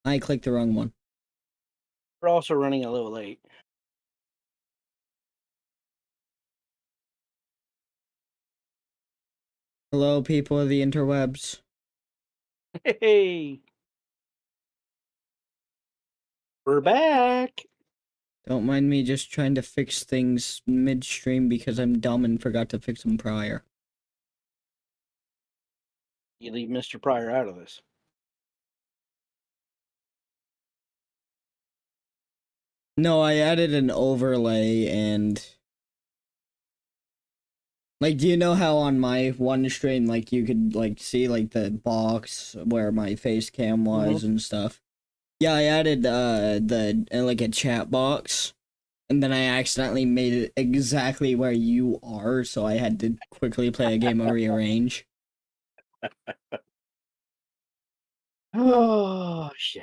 I clicked the wrong one. We're also running a little late. Hello, people of the interwebs. Hey, we're back. Don't mind me just trying to fix things midstream because I'm dumb and forgot to fix them prior. You leave Mr. Pryor out of this. No, I added an overlay and... Like, do you know how on my one stream, like, you could, like, see, like, the box where my face cam was and stuff? Yeah, I added, like, a chat box. And then I accidentally made it exactly where you are, so I had to quickly play a game of Rearrange. Oh, shit.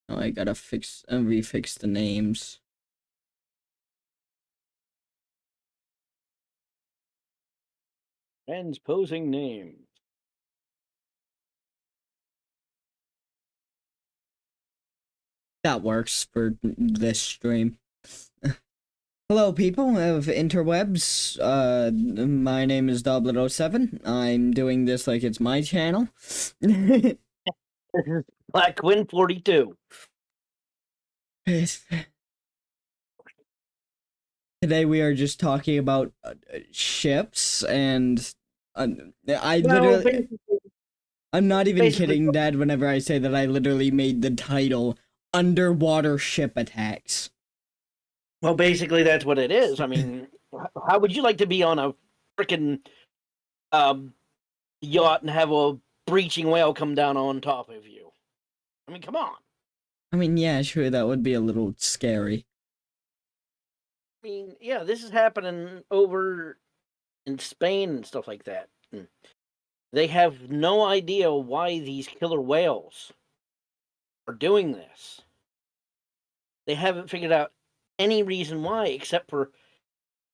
Oh, I gotta refix the names. Transposing name. That works for this stream. Hello, people of interwebs. My name is Doblet07. I'm doing this like it's my channel. Black Quinn 42. Today we are just talking about ships, and I Well, literally, I'm not even basically, kidding, Dad, whenever I say that I literally made the title Underwater Ship Attacks. basically, that's what it is. I mean, how would you like to be on a freaking yacht and have a breaching whale come down on top of you? I mean, come on. I mean, yeah, sure, that would be a little scary. I mean, yeah, this is happening over in Spain and stuff like that. They have no idea why these killer whales are doing this. They haven't figured out any reason why, except for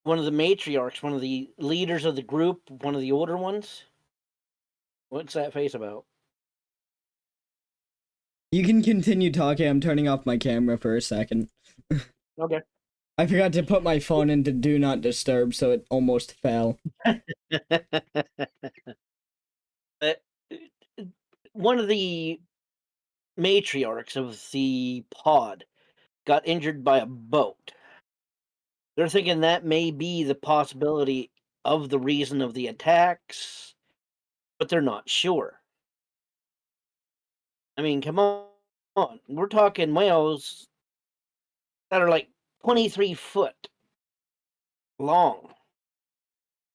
one of the matriarchs, one of the leaders of the group, one of the older ones. What's that face about? You can continue talking. I'm turning off my camera for a second. Okay. I forgot to put my phone into Do Not Disturb, so it almost fell. One of the matriarchs of the pod got injured by a boat. They're thinking that may be the possibility of the reason of the attacks, but they're not sure. I mean, come on. We're talking whales that are like 23 foot long.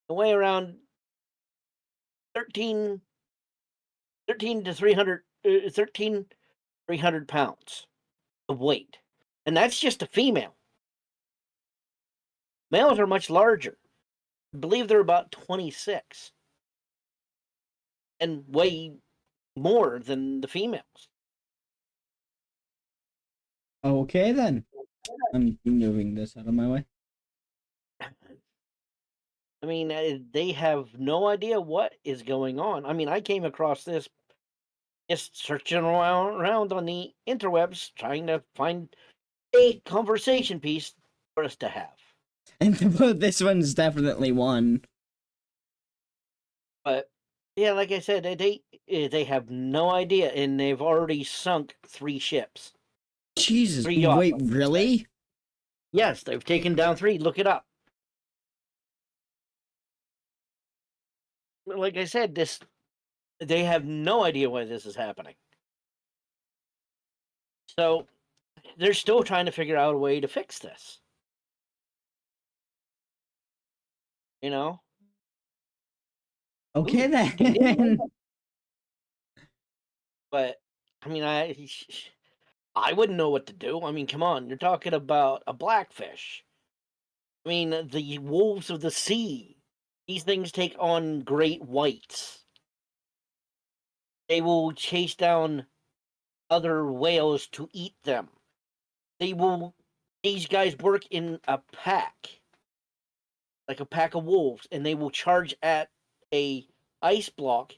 They weigh around 13, 13 to 300, 300 pounds of weight. And that's just a female. Males are much larger. I believe they're about 26 and weigh more than the females. Okay, then. I'm moving this out of my way. I mean, they have no idea what is going on. I mean, I came across this just searching around on the interwebs trying to find a conversation piece for us to have. And this one's definitely one. But yeah, like I said, they have no idea, and they've already sunk 3 ships. Jesus, 3 yachts. wait, really? Yes, they've taken down 3. Look it up. Like I said, they have no idea why this is happening. So they're still trying to figure out a way to fix this. You know? Okay, Ooh, then. but I mean, I wouldn't know what to do. I mean, come on, you're talking about a blackfish. I mean, the wolves of the sea. These things take on great whites. They will chase down other whales to eat them. These guys work in a pack, like a pack of wolves, and they will charge at a ice block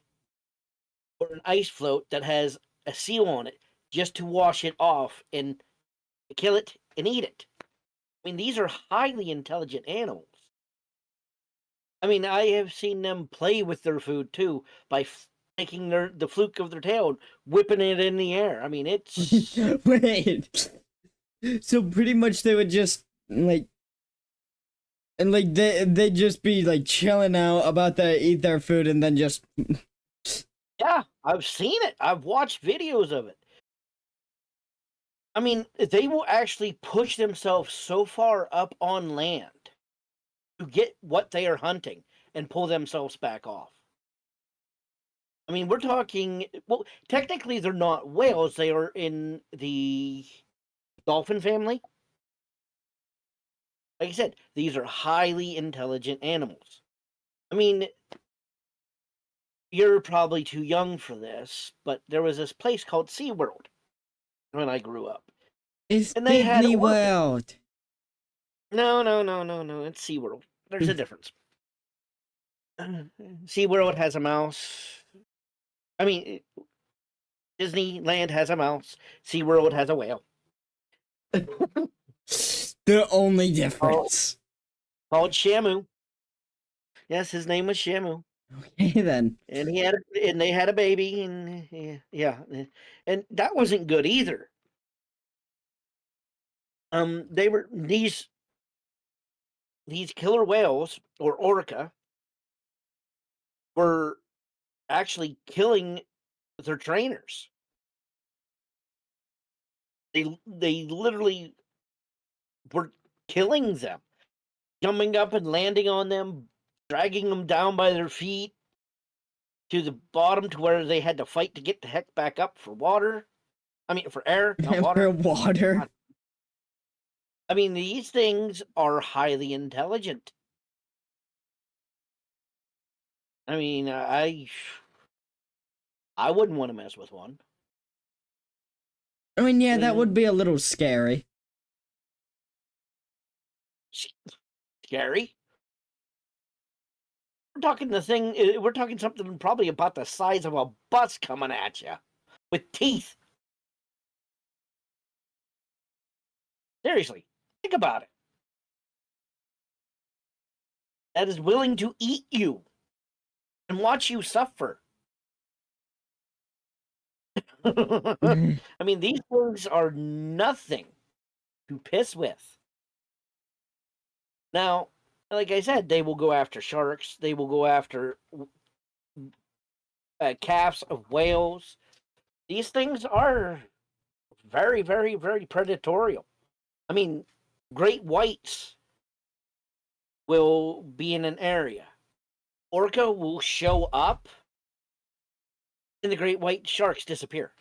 or an ice float that has a seal on it just to wash it off and kill it and eat it. I mean, these are highly intelligent animals. I mean, I have seen them play with their food too by taking the fluke of their tail and whipping it in the air. I mean, it's Wait. So pretty much they would just like, and like they'd just be like chilling out about to eat their food and then just yeah, I've seen it. I've watched videos of it. I mean, they will actually push themselves so far up on land to get what they are hunting and pull themselves back off. I mean, we're talking, well, technically they're not whales, they are in the dolphin family. Like I said, these are highly intelligent animals. I mean, you're probably too young for this, but there was this place called SeaWorld when I grew up. it's And they had Disney orcas. World. No, it's SeaWorld. There's a difference. SeaWorld has a mouse. I mean, Disneyland has a mouse. SeaWorld has a whale. The only difference. Called Shamu. Yes, his name was Shamu. Okay then. And they had a baby, and yeah, and that wasn't good either. They were these killer whales or orca were actually killing their trainers. They literally were killing them, jumping up and landing on them, dragging them down by their feet to the bottom to where they had to fight to get the heck back up for water. I mean, for air, not water. For water. I mean, these things are highly intelligent. I mean, I wouldn't want to mess with one. I mean, yeah, that would be a little scary. Scary? We're talking something probably about the size of a bus coming at you with teeth. Seriously, think about it. That is willing to eat you and watch you suffer. I mean, these things are nothing to piss with. Now, like I said, they will go after sharks. They will go after calves of whales. These things are very, very, very predatorial. I mean, great whites will be in an area. Orca will show up, and the great white sharks disappear,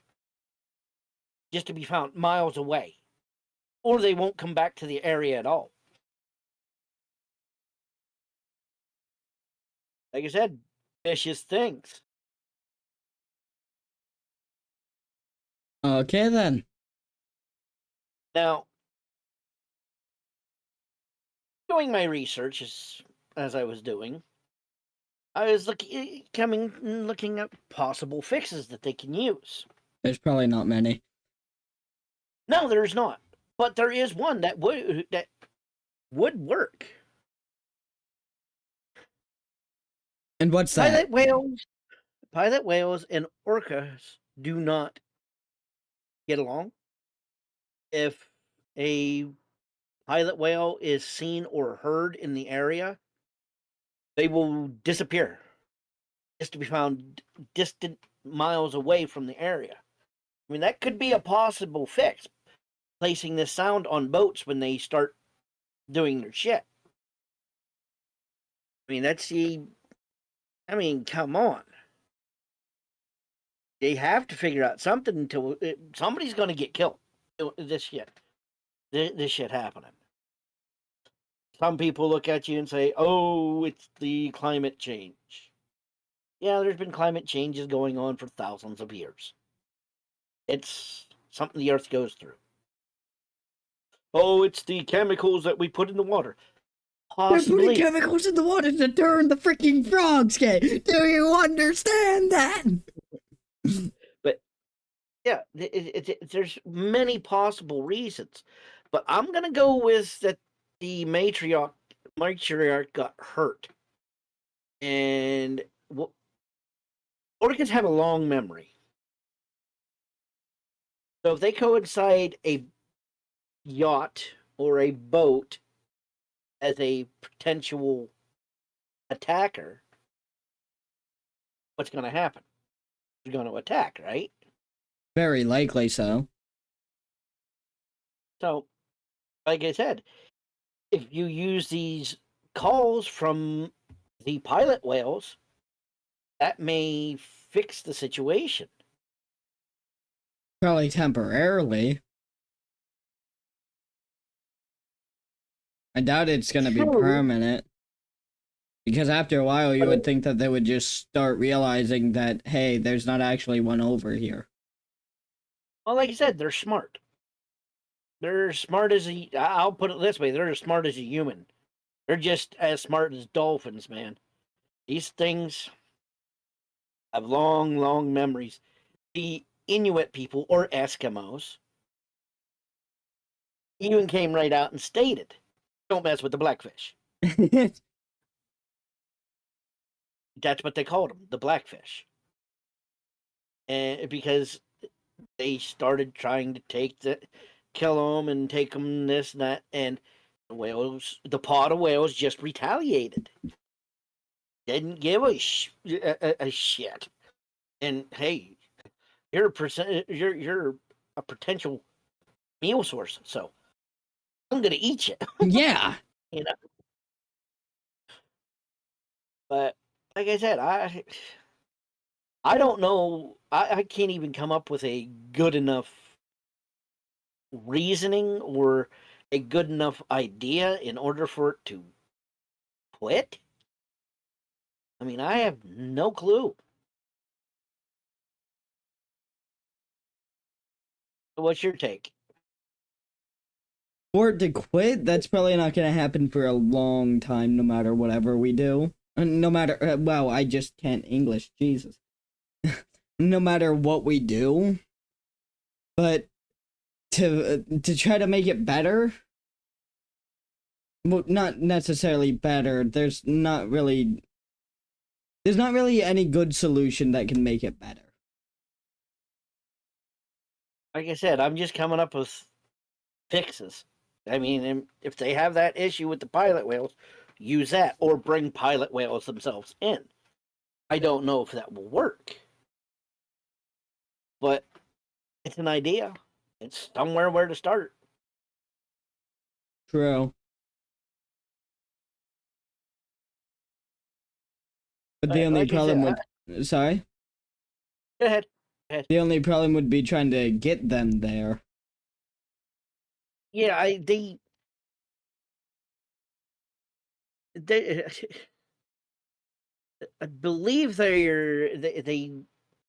just to be found miles away. Or they won't come back to the area at all. Like I said, vicious things. Okay then. Now, doing my research as I was doing, I was looking at possible fixes that they can use. There's probably not many. No, there's not. But there is one that would work. And what's that? Pilot whales and orcas do not get along. If a pilot whale is seen or heard in the area, they will disappear, just to be found distant miles away from the area. I mean, that could be a possible fix, placing this sound on boats when they start doing their shit. I mean, come on. They have to figure out something until somebody's going to get killed. This shit happening. Some people look at you and say, "Oh, it's the climate change." Yeah, there's been climate changes going on for thousands of years. It's something the Earth goes through. Oh, it's the chemicals that we put in the water. Possibly. They're putting chemicals in the water to turn the freaking frogs gay. Do you understand that? But yeah, there's many possible reasons, but I'm gonna go with that the matriarch got hurt, and orcas have a long memory, so if they coincide a yacht or a boat as a potential attacker, what's going to happen? They're going to attack, right? Very likely so. So, like I said, if you use these calls from the pilot whales, that may fix the situation. Probably temporarily. I doubt it's going to be permanent. Because after a while, you would think that they would just start realizing that, hey, there's not actually one over here. Well, like I said, they're smart. They're smart as I'll put it this way, they're as smart as a human. They're just as smart as dolphins, man. These things have long, long memories. The Inuit people, or Eskimos, even came right out and stated, don't mess with the blackfish. That's what they called them, the blackfish. And because they started trying to kill them and take them this and that, and the pod of whales just retaliated. Didn't give a shit. And hey, you're a potential meal source, so I'm gonna eat you. Yeah. You know. But like I said, I don't know. I can't even come up with a good enough reasoning or a good enough idea in order for it to quit. I mean, I have no clue. What's your take? For it to quit, that's probably not going to happen for a long time, no matter whatever we do. No matter, well, I just can't English, Jesus. No matter what we do. But to try to make it better, well, not necessarily better, there's not really any good solution that can make it better. Like I said, I'm just coming up with fixes. I mean, if they have that issue with the pilot whales, use that or bring pilot whales themselves in. I don't know if that will work, but it's an idea. It's somewhere where to start. True. But the only problem with... Sorry? Go ahead. The only problem would be trying to get them there. Yeah, they I believe they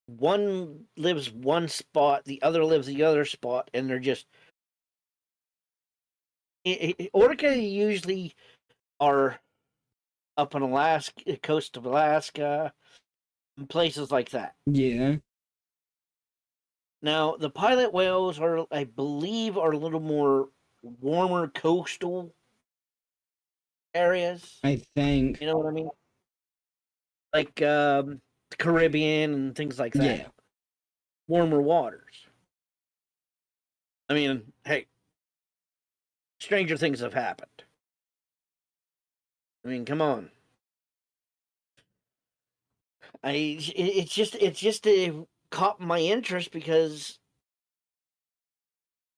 one lives one spot, the other lives the other spot, and they're just orca usually are up in Alaska, coast of Alaska, and places like that. Yeah. Now the pilot whales are, I believe, are a little more warmer coastal areas. I think. You know what I mean? Like the Caribbean and things like that. Yeah. Warmer waters. I mean, hey, stranger things have happened. I mean, come on. It's just caught my interest because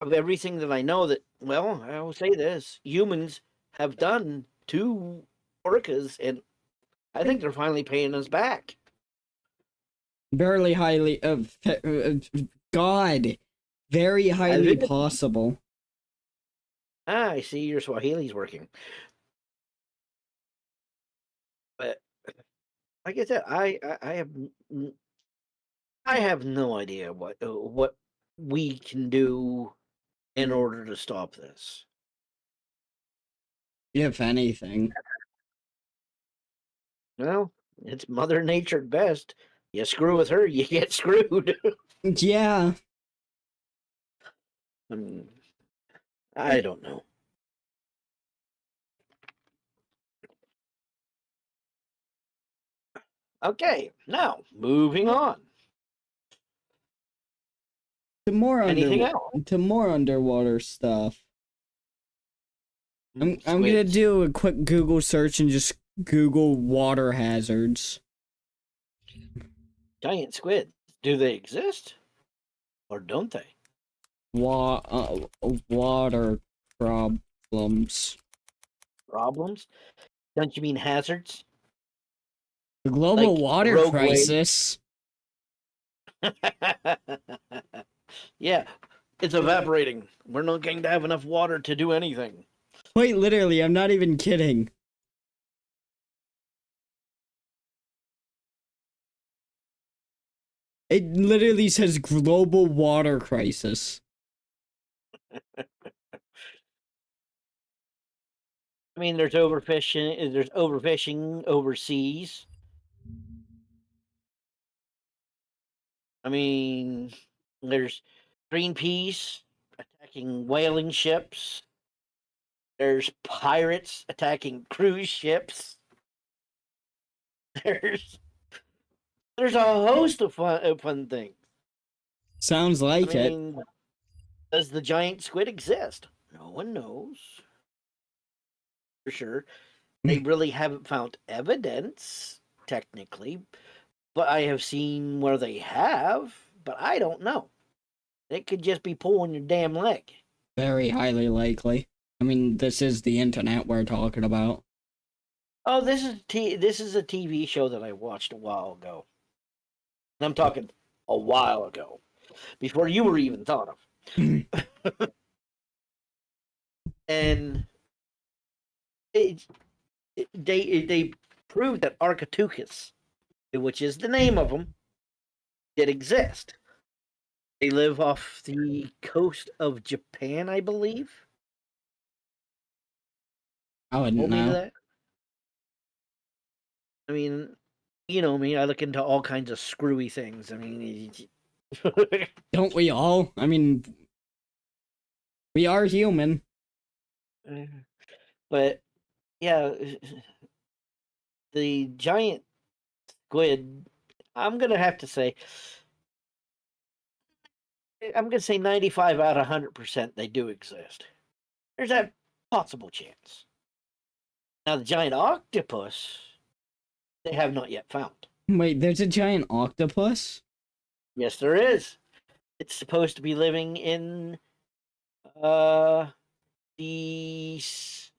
of everything that I know that, well, I will say this, humans have done to orcas, and I think they're finally paying us back. Very highly God, very highly possible. Ah, I see your Swahili's working. But like I said, I have no idea what we can do in order to stop this. If anything. Well, it's Mother Nature at best. You screw with her, you get screwed. Yeah. I mean, I don't know. Okay, now moving on. Anything else? To more underwater stuff. I'm gonna Squids. do a quick Google search and just Google water hazards. Giant squids. Do they exist? Or don't they? Water problems. Problems? Don't you mean hazards? The global Like water rogue crisis. Yeah, it's evaporating. We're not going to have enough water to do anything. Wait, literally, I'm not even kidding. It literally says global water crisis. I mean, there's overfishing. There's overfishing overseas. I mean, there's Greenpeace attacking whaling ships. There's pirates attacking cruise ships. There's a host of fun things. Sounds like I it. mean, does the giant squid exist? No one knows for sure. They really haven't found evidence, technically, but I have seen where they have, but I don't know. It could just be pulling your damn leg. Very highly likely. I mean, this is the internet we're talking about. Oh, this is a TV show that I watched a while ago. And I'm talking a while ago, before you were even thought of. And they proved that Architeuchus, which is the name of them, did exist. They live off the coast of Japan, I believe. I wouldn't Hold me to know. that. I mean, you know me. I look into all kinds of screwy things. I mean, Don't we all? I mean, we are human. but yeah, the giant squid. I'm gonna have to say, I'm gonna say 95 out of 100% they do exist. There's that possible chance. Now the giant octopus, they have not yet found. Wait, there's a giant octopus? Yes, there is. It's supposed to be living in uh the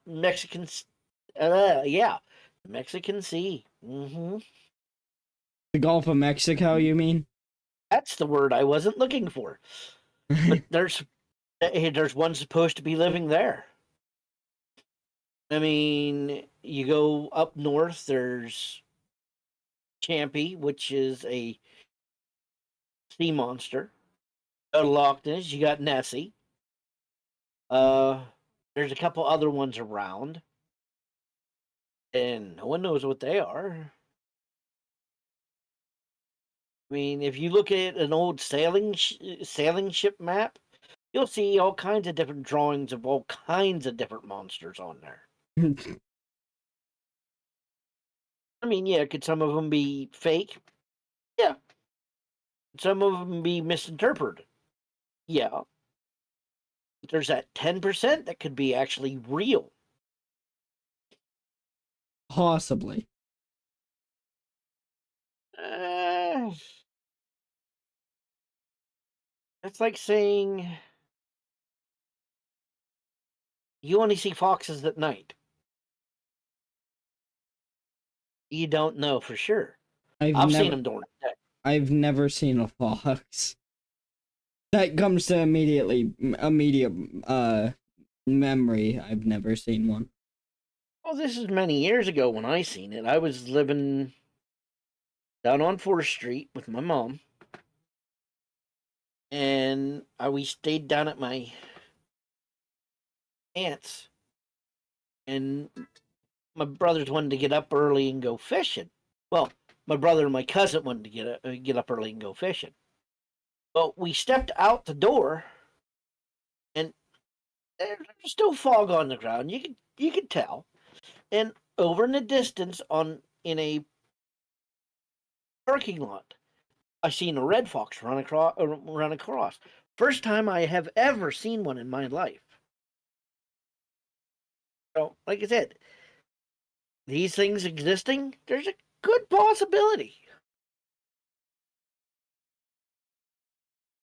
Mexican yeah, Mexican Sea. The Gulf of Mexico, you mean? That's the word I wasn't looking for. But there's one supposed to be living there. I mean, you go up north, there's Champy, which is a sea monster. Go to Loch Ness, you got Nessie. There's a couple other ones around, and no one knows what they are. I mean, if you look at an old sailing ship map, you'll see all kinds of different drawings of all kinds of different monsters on there. I mean, yeah, could some of them be fake? Yeah. Could some of them be misinterpreted? Yeah. But there's that 10% that could be actually real. Possibly. It's like saying you only see foxes at night. You don't know for sure. I've seen them during the day. I've never seen a fox. That comes to immediate memory. I've never seen one. Well, this is many years ago when I seen it. I was living down on 4th Street with my mom. And we stayed down at my aunt's. And my brothers wanted to get up early and go fishing. Well, my brother and my cousin wanted to get up early and go fishing. Well, we stepped out the door, and there's still fog on the ground. You could tell, and over in the distance, in a parking lot, I seen a red fox run across. First time I have ever seen one in my life. So, like I said, these things existing, there's a good possibility.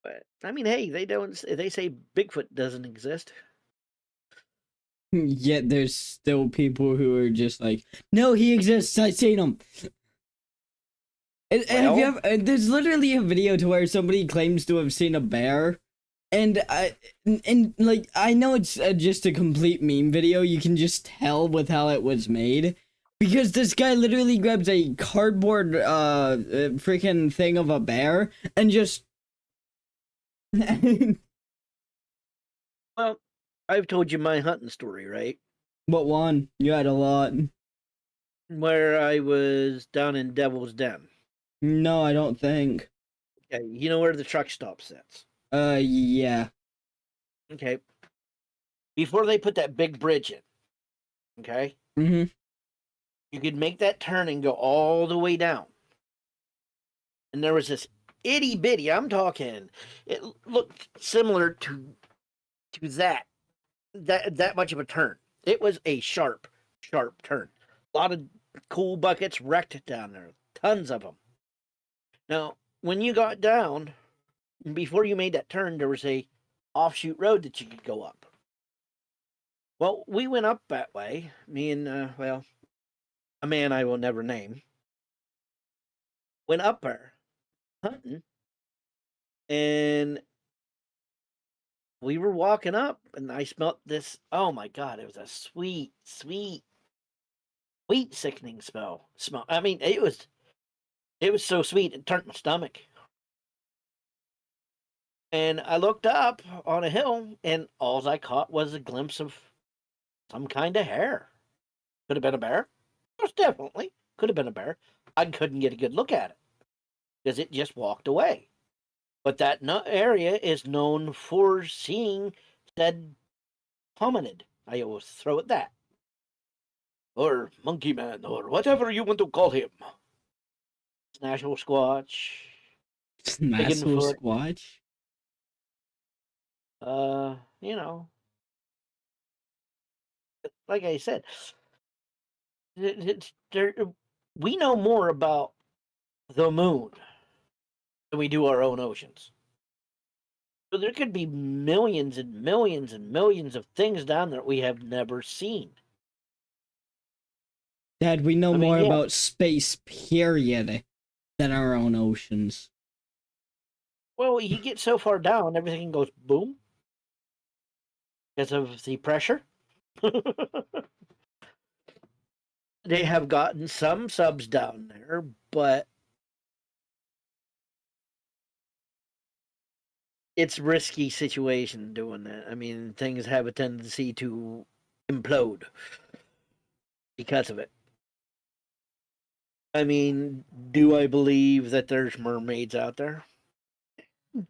But I mean, hey, they say Bigfoot doesn't exist. Yet there's still people who are just like, no, he exists. I seen him. Have you ever, there's literally a video to where somebody claims to have seen a bear, and like I know it's just a complete meme video. You can just tell with how it was made, because this guy literally grabs a cardboard freaking thing of a bear and just. Well, I've told you my hunting story, right? What one? You had a lot. Where I was down in Devil's Den. No, I don't think. Okay, you know where the truck stop sits? Yeah. Okay. Before they put that big bridge in, okay? Mm-hmm. You could make that turn and go all the way down. And there was this itty bitty, I'm talking, it looked similar to that much of a turn. It was a sharp turn. A lot of cool buckets wrecked down there. Tons of them. Now, when you got down, before you made that turn, there was a offshoot road that you could go up. Well, we went up that way. Me and, a man I will never name. Went up there, hunting, and we were walking up, and I smelt this. Oh my God, it was a sweet, sickening smell. I mean, it was so sweet it turned my stomach. And I looked up on a hill, and all I caught was a glimpse of some kind of hair. Could have been a bear. Most definitely could have been a bear. I couldn't get a good look at it because it just walked away. But that area is known for seeing said hominid. I always throw it that. Or monkey man, or whatever you want to call him. National Squatch. National Squatch? You know. Like I said, we know more about the moon than we do our own oceans. So there could be millions and millions and millions of things down there we have never seen. Dad, we know more about space, period, than our own oceans. Well, you get so far down, everything goes boom because of the pressure. They have gotten some subs down there, but it's a risky situation doing that. I mean, things have a tendency to implode because of it. I mean, do I believe that there's mermaids out there? There's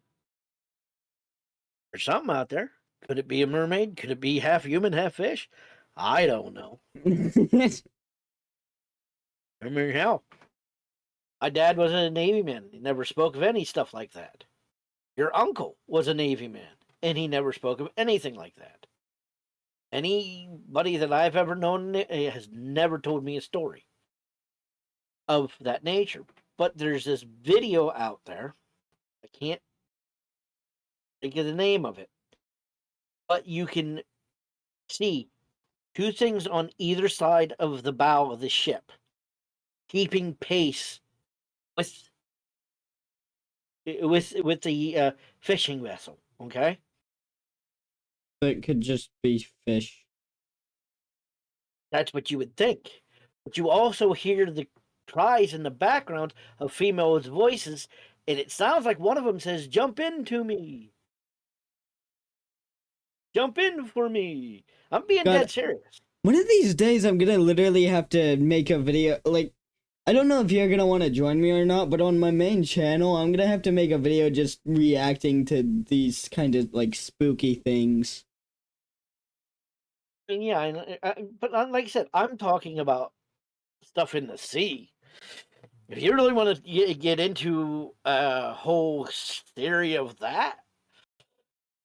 something out there. Could it be a mermaid? Could it be half human, half fish? I don't know. I mean, hell, my dad was a Navy man. He never spoke of any stuff like that. Your uncle was a Navy man, and he never spoke of anything like that. Anybody that I've ever known has never told me a story of that nature. But there's this video out there. I can't think of the name of it. But you can see two things on either side of the bow of the ship, keeping pace with the fishing vessel. Okay, it could just be fish. that's what you would think, but you also hear the cries in the background of females' voices, and it sounds like one of them says, "Jump into me, jump in for me." I'm being dead serious. One of these days, I'm gonna literally have to make a video. Like, I don't know if you're gonna want to join me or not, but on my main channel, I'm gonna have to make a video just reacting to these kind of like spooky things. I mean, yeah, but like I said, I'm talking about stuff in the sea. If you really want to get into a whole theory of that,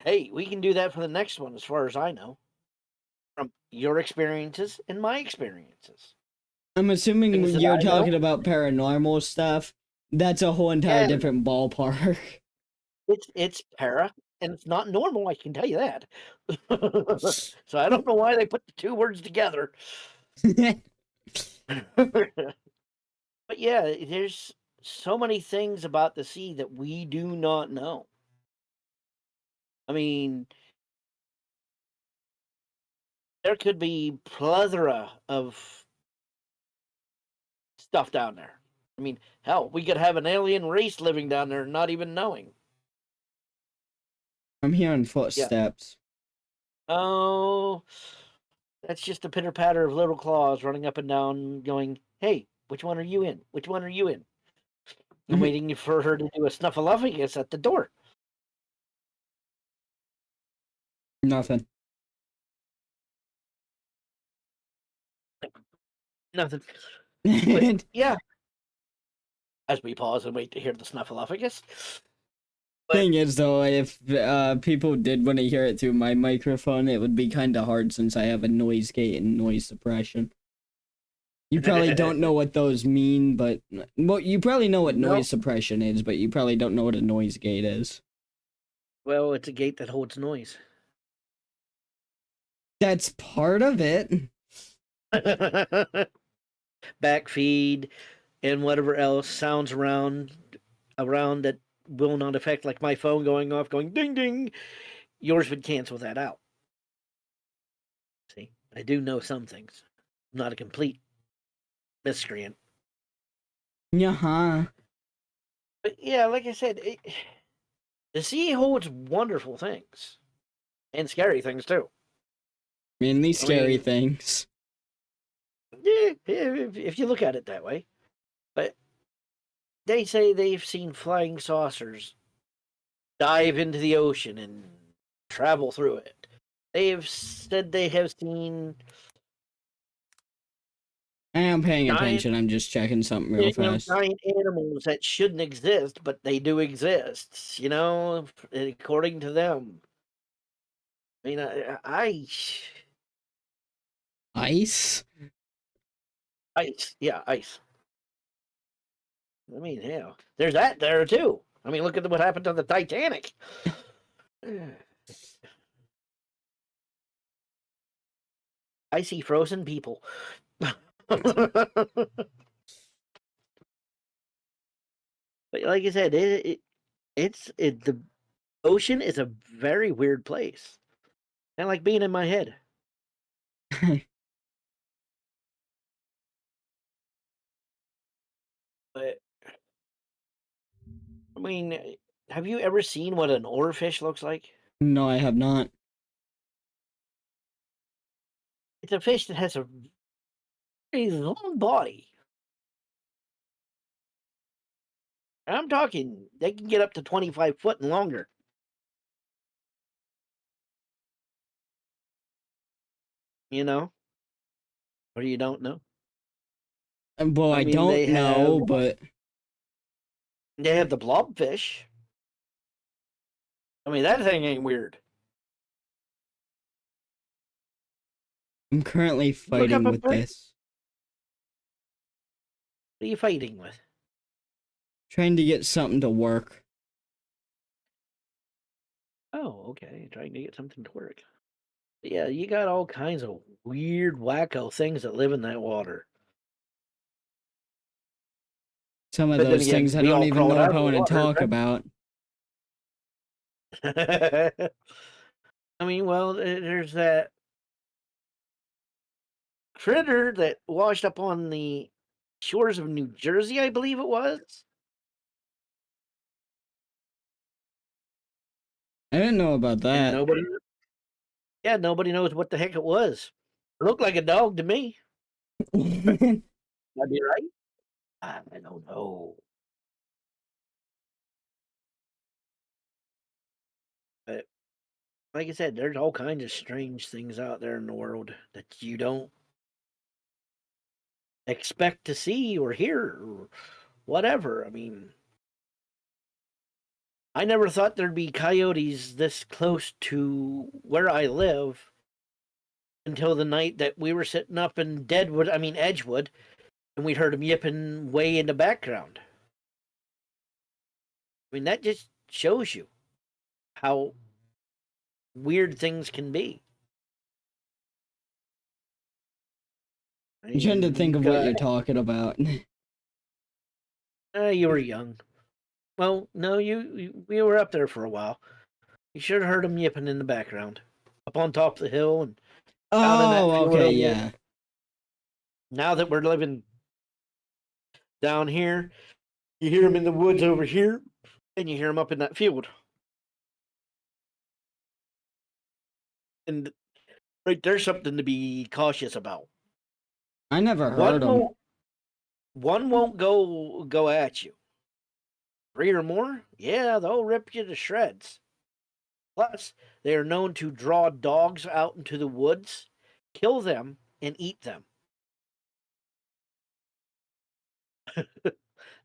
hey, we can do that for the next one, as far as I know, from your experiences and my experiences. I'm assuming Things when that you're I know. talking about paranormal stuff, that's a whole entire Yeah, different ballpark. it's para, and it's not normal. I can tell you that. So I don't know why they put the two words together. But yeah, there's so many things about the sea that we do not know. I mean, there could be plethora of stuff down there. I mean, hell, we could have an alien race living down there, not even knowing. I'm hearing Yeah. footsteps. Oh, that's just the pitter patter of little claws running up and down, going, "Hey, which one are you in? Which one are you in?" I'm waiting for her to do a snuffleupagus at the door. Nothing. Nothing. But yeah, as we pause and wait to hear the snuffleupagus. But Thing is, though, if people did want to hear it through my microphone, it would be kind of hard since I have a noise gate and noise suppression. You probably don't know what those mean, but well, you probably know what No. noise suppression is, but you probably don't know what a noise gate is. Well, it's a gate that holds noise. That's part of it. Backfeed and whatever else sounds around that will not affect, like my phone going off, going ding ding. Yours would cancel that out. See, I do know some things. I'm not a complete miscreant. Yeah. But yeah, like I said, the sea holds wonderful things and scary things too. Mainly I scary mean, things. yeah, if you look at it that way. But they say they've seen flying saucers dive into the ocean and travel through it. They have said they have seen I am paying giant, attention. I'm just checking something real fast. giant animals that shouldn't exist, but they do exist. According to them. I mean, Ice? ice, yeah, ice. I mean, yeah, there's that there too. I mean, look at what happened to the Titanic. I see frozen people. But like I said, the ocean is a very weird place. Kind of like being in my head. But I mean, have you ever seen what an oarfish looks like? No, I have not. It's a fish that has a very long body. And I'm talking, they can get up to 25 foot and longer. You know, or you don't know. Well, I I mean, don't know, but they have the blobfish. I mean, that thing ain't weird. I'm currently Look up fighting a with bird. this. What are you fighting with? Trying to get something to work. Oh, okay. Trying to get something to work. But yeah, you got all kinds of weird, wacko things that live in that water. Some of But then those again, things I we don't all even crawled know out if of I the want to water. talk about. I mean, well, there's that critter that washed up on the shores of New Jersey, I believe it was. I didn't know about And that. nobody knows what the heck it was. It looked like a dog to me. That'd be right. I don't know. But like I said, there's all kinds of strange things out there in the world that you don't expect to see or hear or whatever. I mean, I never thought there'd be coyotes this close to where I live until the night that we were sitting up in Edgewood, and we heard them yipping way in the background. I mean, that just shows you how weird things can be. I'm trying to think of what you're got- talking about. You were young. Well, no, we were up there for a while. You should have heard them yipping in the background, up on top of the hill and out in that Oh, field okay, over there. yeah. Now that we're living down here, you hear them in the woods over here, and you hear them up in that field. And right there's something to be cautious about. I never One heard them. won't go at you. 3 or more, yeah, they'll rip you to shreds. Plus, they are known to draw dogs out into the woods, kill them, and eat them.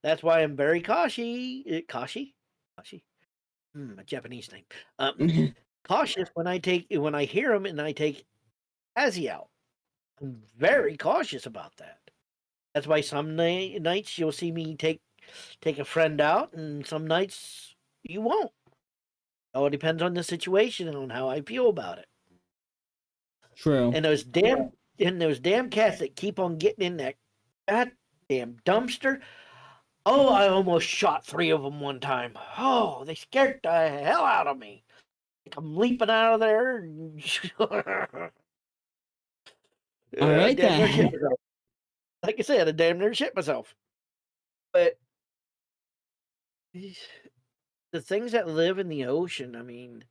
That's why I'm very cautious. Kashi? A Japanese name. Cautious when I hear them and I take Azzy out. I'm very cautious about that. That's why some nights you'll see me take a friend out, and some nights you won't. Oh, it depends on the situation and on how I feel about it. True. And those damn cats that keep on getting in that goddamn dumpster. Oh, I almost shot 3 of them one time. Oh, they scared the hell out of me. Like I'm leaping out of there. All right, damn near shit then. myself. Like I said, I damn near shit myself. But the things that live in the ocean, I mean,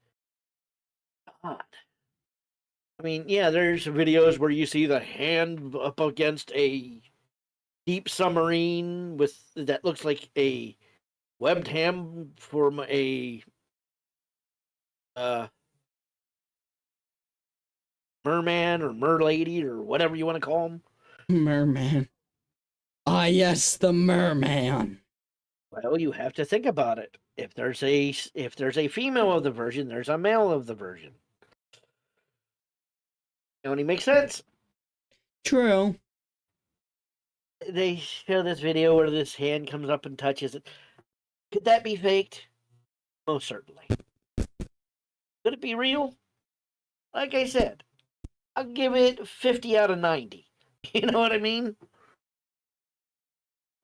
God. I mean, yeah, there's videos where you see the hand up against a deep submarine that looks like a webbed ham from a merman or merlady or whatever you want to call them. Merman. Ah, yes, the merman. Well, you have to think about it. If there's a female of the version, there's a male of the version. It only makes sense. True. They show this video where this hand comes up and touches it. Could that be faked? Most certainly. Could it be real? Like I said, I'll give it 50 out of 90. You know what I mean?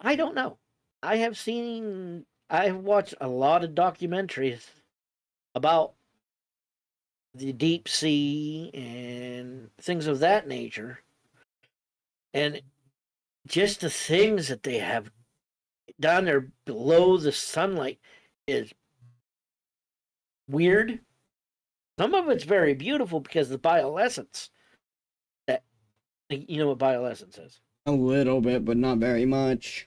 I don't know. I've watched a lot of documentaries about the deep sea and things of that nature. And just the things that they have down there below the sunlight is weird. Some of it's very beautiful because of the bioluminescence. That, you know what bioluminescence is? A little bit, but not very much.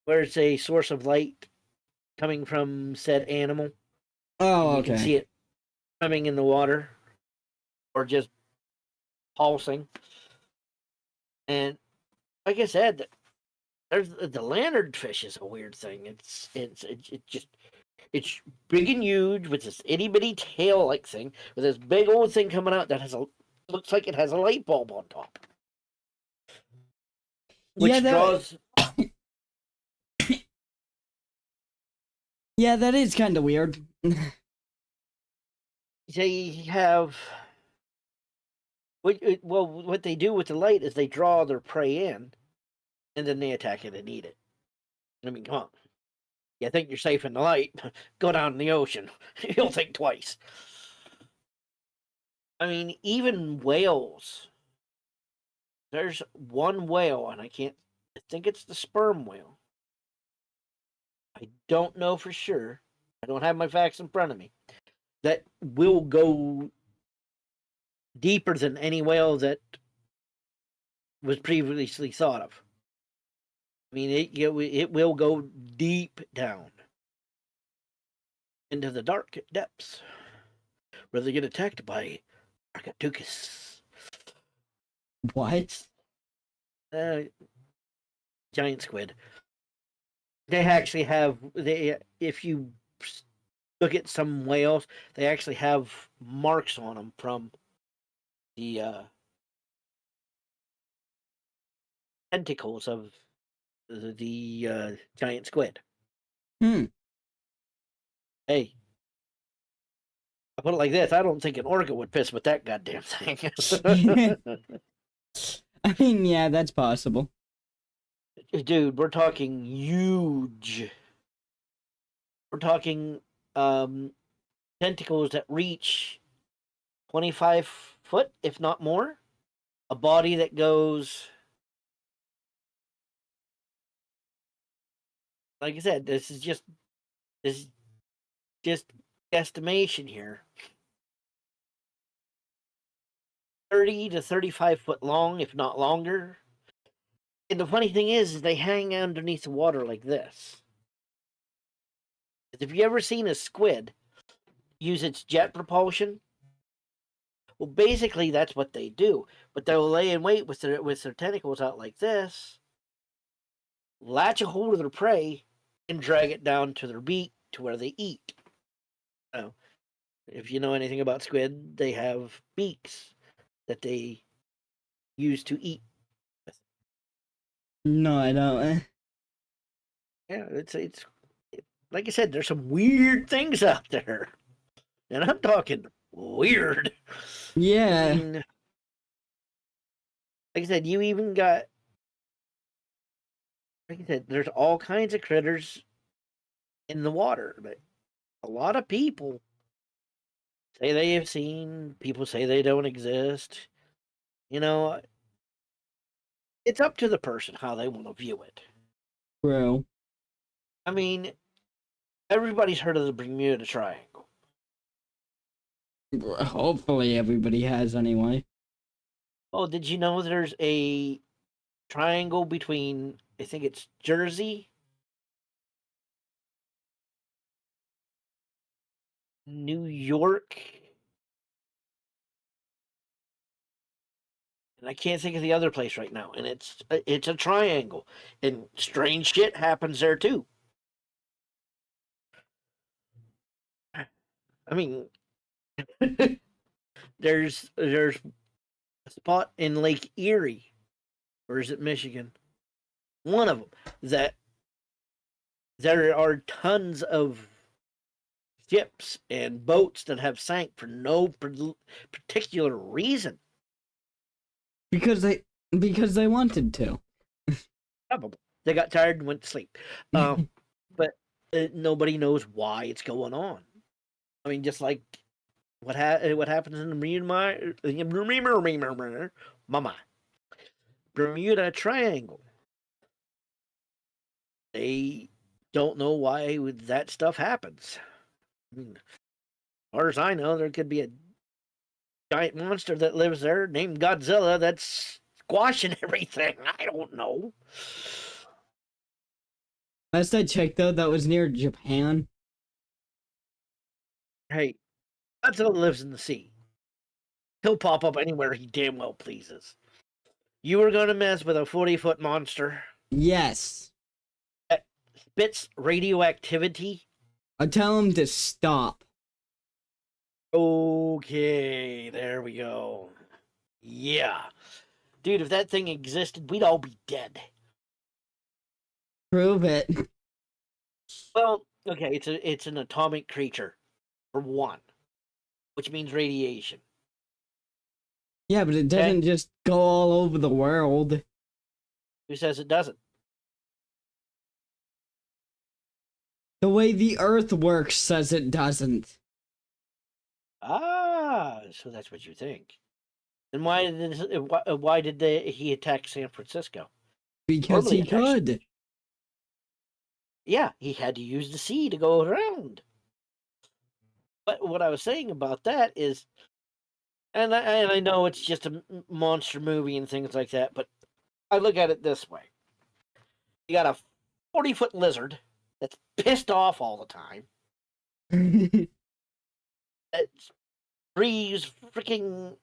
Where it's a source of light coming from said animal. Oh, You okay. can see it swimming in the water or just pulsing. And like I said, there's the lanternfish is a weird thing. It's big and huge with this itty bitty tail like thing with this big old thing coming out that looks like it has a light bulb on top, which Yeah, draws. Yeah, that is kind of weird. They have what they do with the light is they draw their prey in, and then they attack it and eat it. I mean, come on. You think you're safe in the light? Go down in the ocean. You'll think twice. I mean, even whales. There's one whale, and I think it's the sperm whale. I don't know for sure. I don't have my facts in front of me. That will go deeper than any whale that was previously thought of. I mean, it will go deep down into the dark depths where they get attacked by Architeuchus. What? Uh, giant squid. They actually have if you look at some whales, they actually have marks on them from the tentacles of the giant squid. Hmm. Hey, I put it like this: I don't think an orca would piss with that goddamn thing. I mean, yeah, that's possible. Dude, we're talking huge. We're talking tentacles that reach 25 foot, if not more. A body that goes, like I said, this is just estimation here. 30 to 35 foot long, if not longer. And the funny thing is they hang underneath the water like this. If you ever seen a squid use its jet propulsion, well, basically that's what they do. But they'll lay in wait with their tentacles out like this, latch a hold of their prey, and drag it down to their beak to where they eat. Now, if you know anything about squid, they have beaks that they use to eat. No, I don't. Yeah, it's like I said, there's some weird things out there, and I'm talking weird. Yeah. I mean, like I said, you even got, like I said, there's all kinds of critters in the water, but a lot of people say they have seen. People say they don't exist. You know, it's up to the person how they want to view it. Bro. I mean, everybody's heard of the Bermuda Triangle. Hopefully everybody has anyway. Oh, did you know there's a triangle between, I think it's Jersey, New York, and I can't think of the other place right now. And it's a triangle, and strange shit happens there too. I mean, there's a spot in Lake Erie, or is it Michigan? One of them that there are tons of ships and boats that have sank for no particular reason. Because they wanted to. Probably they got tired and went to sleep. But nobody knows why it's going on. I mean, just like what happens in the Bermuda Triangle. They don't know why that stuff happens. I mean, as far as I know, there could be a giant monster that lives there named Godzilla that's squashing everything. I don't know. Last I checked, though, that was near Japan. Hey, Godzilla lives in the sea. He'll pop up anywhere he damn well pleases. You were going to mess with a 40-foot monster Yes. that spits radioactivity? I tell him to stop. Okay, there we go. Yeah. Dude, if that thing existed, we'd all be dead. Prove it. Well, okay, it's an atomic creature, for one, which means radiation. Yeah, but it doesn't just go all over the world. Who says it doesn't? The way the Earth works says it doesn't. Ah, so that's what you think. And why did he attack San Francisco? Because Normally he could. Yeah, he had to use the sea to go around. But what I was saying about that is, and I know it's just a monster movie and things like that, but I look at it this way. You got a 40-foot lizard that's pissed off all the time. That breathes freaking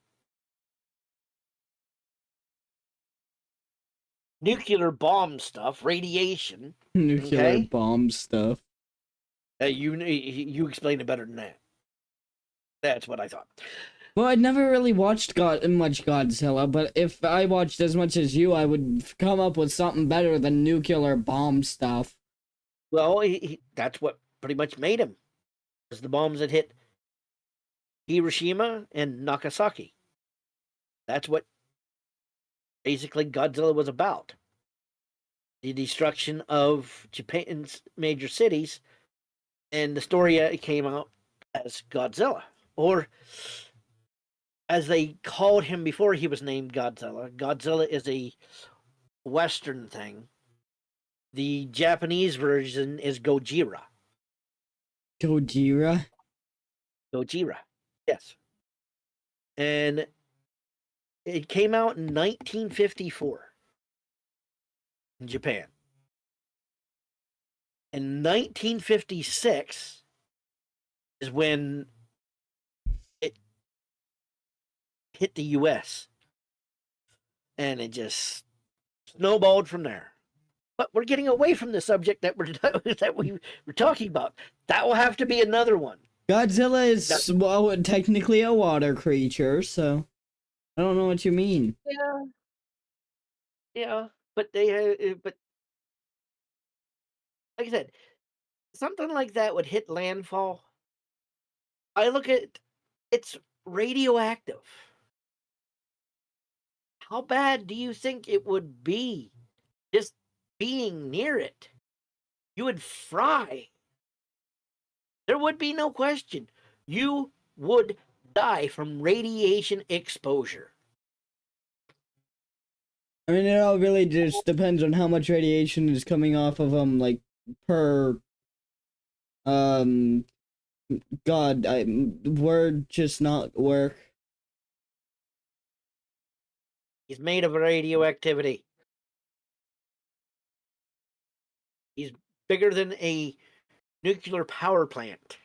nuclear bomb stuff, radiation. Nuclear Okay? bomb stuff. You explained it better than that. That's what I thought. Well, I never really watched much Godzilla, but if I watched as much as you, I would come up with something better than nuclear bomb stuff. Well, that's what pretty much made him. Was the bombs that hit Hiroshima and Nagasaki. That's what basically Godzilla was about. The destruction of Japan's major cities, and the story came out as Godzilla, or as they called him before he was named Godzilla. Godzilla is a Western thing. The Japanese version is Gojira. Gojira? Gojira, yes. And it came out in 1954 in Japan. In 1956 is when it hit the US. And it just snowballed from there. But we're getting away from the subject that we were talking about. That will have to be another one. Godzilla is, well, technically a water creature, so I don't know what you mean. Yeah, but like I said, something like that would hit landfall. I look at it's radioactive. How bad do you think it would be just being near it? You would fry. There would be no question. You would die from radiation exposure. I mean, it all really just depends on how much radiation is coming off of them, like, per, God, word just not work. He's made of radioactivity. He's bigger than a nuclear power plant.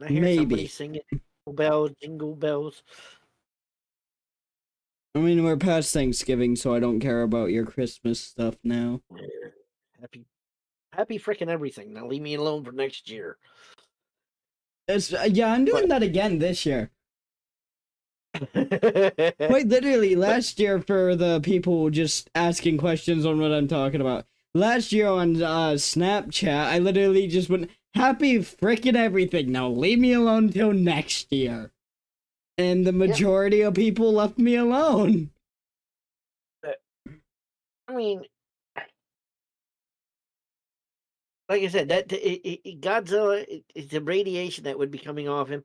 I hear somebody Maybe. singing jingle bells, jingle bells. I mean, we're past Thanksgiving, so I don't care about your Christmas stuff now. Happy freaking everything. Now leave me alone for next year. Yeah, I'm doing that again this year. Quite literally, last year, for the people just asking questions on what I'm talking about. Last year on Snapchat, I literally just went, happy freaking everything. Now leave me alone till next year. And the majority of people left me alone. I mean, like I said, that Godzilla, the radiation that would be coming off him,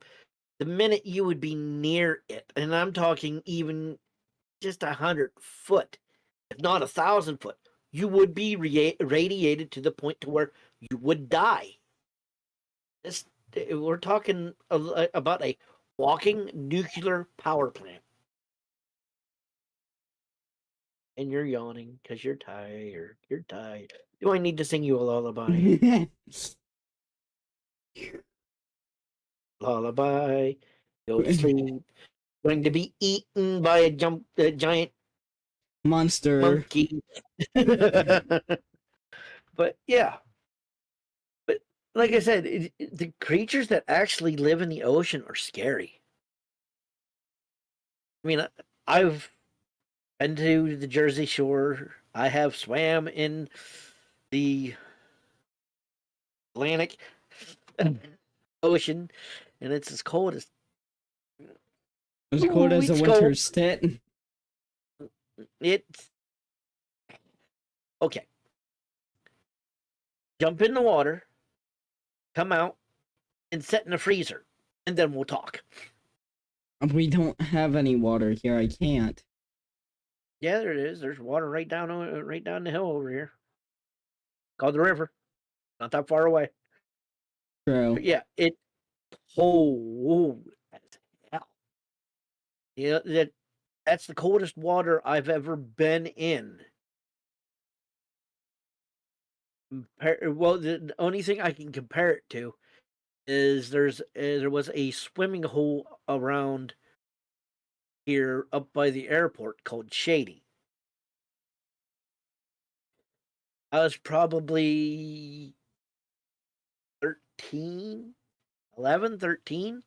the minute you would be near it, and I'm talking even just 100 foot, if not 1,000 foot, you would be radiated to the point to where you would die. We're talking about a walking nuclear power plant. And you're yawning because you're tired. You're tired. Do I need to sing you a lullaby? Lullaby. Go to sleep. Going to be eaten by a giant Monster. monkey. But yeah. But like I said, the creatures that actually live in the ocean are scary. I mean, I've been to the Jersey Shore. I have swam in the Atlantic Ocean, and it's as cold as As cold as a winter stit. It's okay. Jump in the water, come out, and sit in the freezer, and then we'll talk. We don't have any water here. I can't. Yeah, there it is. There's water right down the hill over here. Called the river. Not that far away. True. But yeah, it cold as hell. Yeah, that's the coldest water I've ever been in. Well, the only thing I can compare it to is there was a swimming hole around here up by the airport called Shady. I was probably 13, 11, 13,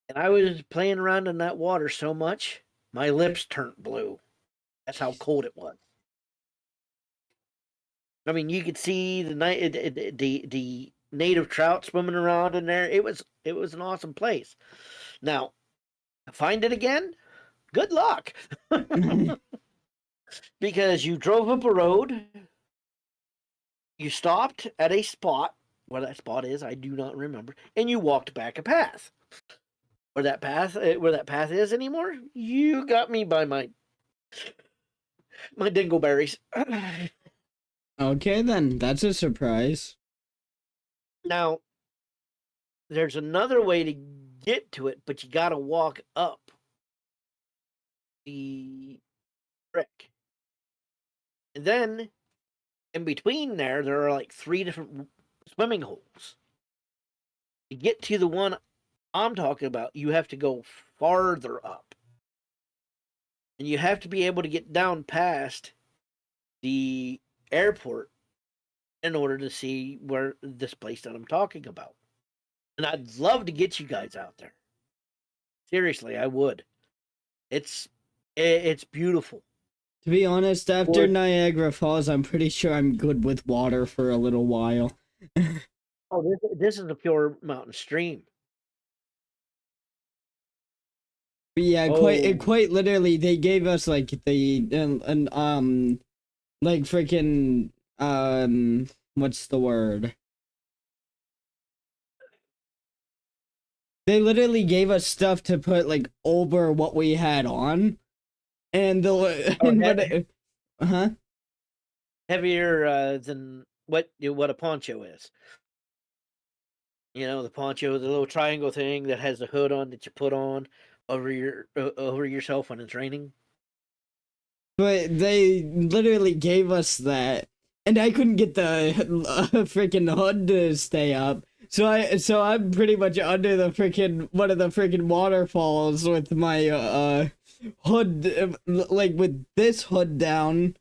and I was playing around in that water so much, my lips turned blue. That's how cold it was. I mean, you could see the native trout swimming around in there. It was an awesome place. Now, find it again? Good luck. Because you drove up a road, you stopped at a spot, where that spot is, I do not remember, and you walked back a path. Where that path is anymore, you got me by my dingleberries. Okay, then that's a surprise. Now, there's another way to get to it, but you got to walk up the creek. And then in between there are like 3 different swimming holes. To get to the one I'm talking about, you have to go farther up. And you have to be able to get down past the airport in order to see where this place that I'm talking about. And I'd love to get you guys out there. Seriously, I would. It's beautiful. To be honest, after Niagara Falls, I'm pretty sure I'm good with water for a little while. Oh, this is a pure mountain stream. But yeah, quite literally, they gave us like like freaking what's the word? They literally gave us stuff to put like over what we had on, and heavier than what a poncho is. You know, the poncho, the little triangle thing that has a hood on that you put on over yourself when it's raining. But they literally gave us that, and I couldn't get the freaking hood to stay up. So I'm pretty much under the freaking one of the freaking waterfalls with my hood, like with this hood down.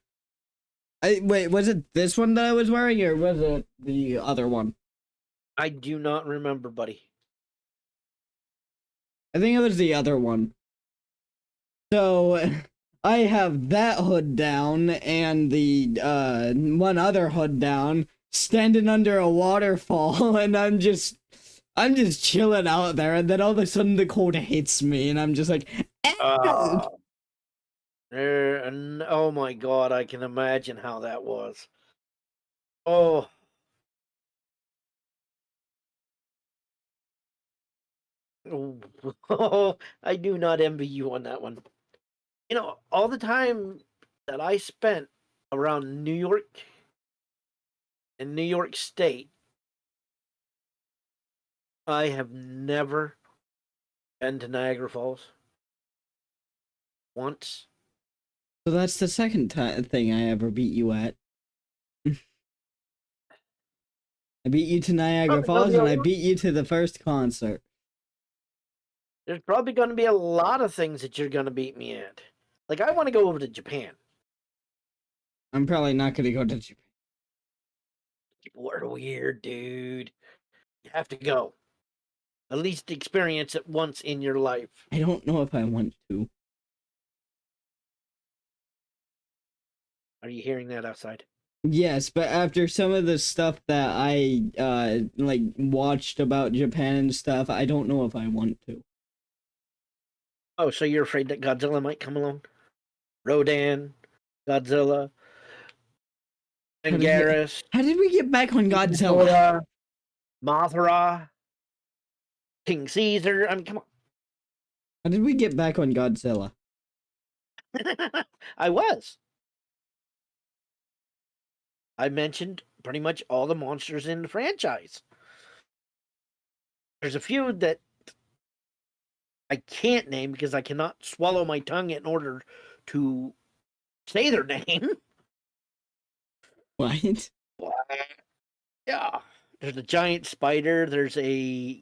Wait, was it this one that I was wearing, or was it the other one? I do not remember, buddy. I think it was the other one. So I have that hood down and the one other hood down, standing under a waterfall, and I'm just chilling out there, and then all of a sudden the cold hits me, and I'm just like, oh my god, I can imagine how that was. Oh. Oh, I do not envy you on that one. You know, all the time that I spent around New York and New York State, I have never been to Niagara Falls. Once. So that's the second thing I ever beat you at. I beat you to Niagara Falls, and I beat you to the first concert. There's probably going to be a lot of things that you're going to beat me at. Like, I want to go over to Japan. I'm probably not going to go to Japan. People are weird, dude. You have to go. At least experience it once in your life. I don't know if I want to. Are you hearing that outside? Yes, but after some of the stuff that I like watched about Japan and stuff, I don't know if I want to. Oh, so you're afraid that Godzilla might come along? Rodan, Godzilla, Anguirus. How did we get back on Godzilla? Mothra, King Caesar. I mean, come on. How did we get back on Godzilla? I was. I mentioned pretty much all the monsters in the franchise. There's a few that I can't name because I cannot swallow my tongue in order to say their name. What? What? Yeah. There's a giant spider. There's a